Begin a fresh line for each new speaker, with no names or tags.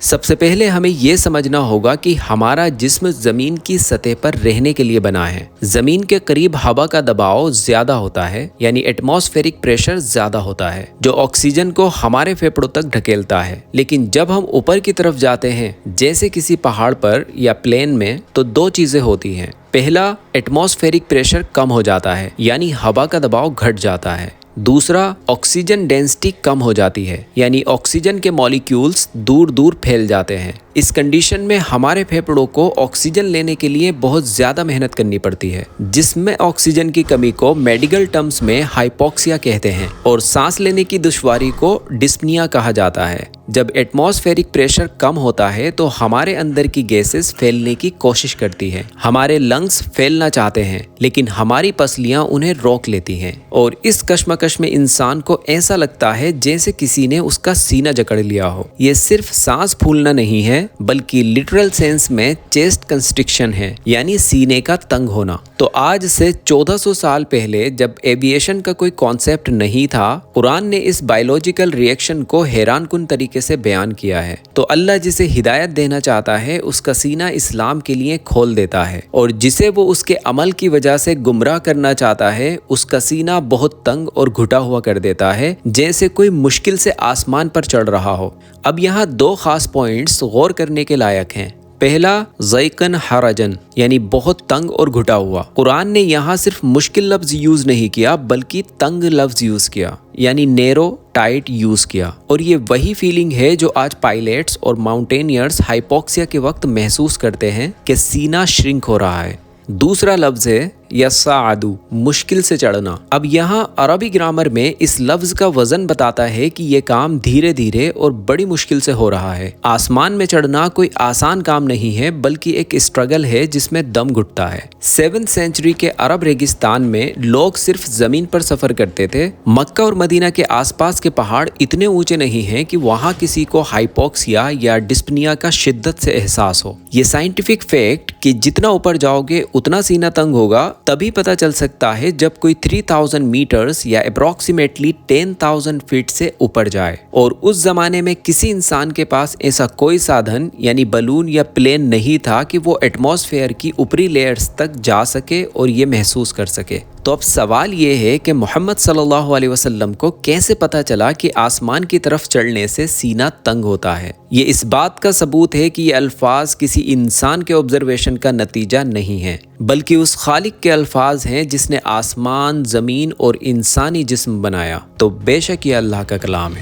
सबसे पहले हमें ये समझना होगा कि हमारा जिस्म ज़मीन की सतह पर रहने के लिए बना है। ज़मीन के करीब हवा का दबाव ज़्यादा होता है, यानी एटमॉस्फेरिक प्रेशर ज़्यादा होता है, जो ऑक्सीजन को हमारे फेफड़ों तक ढकेलता है। लेकिन जब हम ऊपर की तरफ जाते हैं, जैसे किसी पहाड़ पर या प्लेन में, तो दो चीज़ें होती हैं। पहला, एटमॉस्फेरिक प्रेशर कम हो जाता है, यानी हवा का दबाव घट जाता है। दूसरा, ऑक्सीजन डेंसिटी कम हो जाती है, यानी ऑक्सीजन के मॉलिक्यूल्स दूर दूर फैल जाते हैं। इस कंडीशन में हमारे फेफड़ों को ऑक्सीजन लेने के लिए बहुत ज़्यादा मेहनत करनी पड़ती है, जिसमें ऑक्सीजन की कमी को मेडिकल टर्म्स में हाइपोक्सिया कहते हैं और सांस लेने की दुश्वारी को डिस्पनिया कहा जाता है। जब एटमॉस्फेरिक प्रेशर कम होता है तो हमारे अंदर की गैसेस फैलने की कोशिश करती हैं। हमारे लंग्स फैलना चाहते हैं, लेकिन हमारी पसलियां उन्हें रोक लेती हैं और इस कश्मकश में इंसान को ऐसा लगता है जैसे किसी ने उसका सीना जकड़ लिया हो। ये सिर्फ सांस फूलना नहीं है, बल्कि लिटरल सेंस में चेस्ट कंस्ट्रिक्शन है, यानी सीने का तंग होना। तो आज से 1400 साल पहले, जब एविएशन का कोई कॉन्सेप्ट नहीं था, कुरान ने इस बायोलॉजिकल रिएक्शन को हैरानकुन तरीके से बयान किया है। तो अल्लाह जिसे हिदायत देना चाहता है, उसका सीना इस्लाम के लिए खोल देता है, और जिसे वो उसके अमल की वजह से गुमराह करना चाहता है, उसका सीना बहुत तंग और घुटा हुआ कर देता है, जैसे कोई मुश्किल से आसमान पर चढ़ रहा हो। अब यहाँ दो खास पॉइंट्स गौर करने के लायक हैं। पहला, ज़ैक़न हरजन, यानी बहुत तंग और घुटा हुआ। कुरान ने यहाँ सिर्फ मुश्किल लफ्ज़ यूज़ नहीं किया, बल्कि तंग लफ्ज़ यूज़ किया, यानी नैरो टाइट यूज़ किया। और ये वही फीलिंग है जो आज पायलट्स और माउंटेनियर्स हाइपोक्सिया के वक्त महसूस करते हैं कि सीना श्रिंक हो रहा है। दूसरा लफ्ज़ है यस्साअदु, मुश्किल से चढ़ना। अब यहाँ अरबी ग्रामर में इस लफ्ज़ का वजन बताता है कि ये काम धीरे धीरे और बड़ी मुश्किल से हो रहा है। आसमान में चढ़ना कोई आसान काम नहीं है, बल्कि एक स्ट्रगल है जिसमें दम घुटता है। 7th सेंचुरी के अरब रेगिस्तान में लोग सिर्फ जमीन पर सफर करते थे। मक्का और मदीना के आसपास के पहाड़ इतने ऊंचे नहीं हैं कि वहाँ किसी को हाइपोक्सिया या डिस्पनिया का शिद्दत से एहसास हो। ये साइंटिफिक फैक्ट कि जितना ऊपर जाओगे उतना सीना तंग होगा, तभी पता चल सकता है जब कोई 3000 मीटर्स या अप्रॉक्सीमेटली 10,000 फीट से ऊपर जाए। और उस जमाने में किसी इंसान के पास ऐसा कोई साधन, यानी बलून या प्लेन नहीं था कि वो एटमॉस्फेयर की ऊपरी लेयर्स तक जा सके और ये महसूस कर सके। तो अब सवाल ये है कि मोहम्मद सल्लल्लाहु अलैहि वसल्लम को कैसे पता चला कि आसमान की तरफ चढ़ने से सीना तंग होता है। ये इस बात का सबूत है कि ये अल्फाज किसी इंसान के ऑब्जर्वेशन का नतीजा नहीं है, बल्कि उस खालिक के अल्फाज हैं जिसने आसमान, ज़मीन और इंसानी जिस्म बनाया। तो बेशक ये अल्लाह का कलाम है।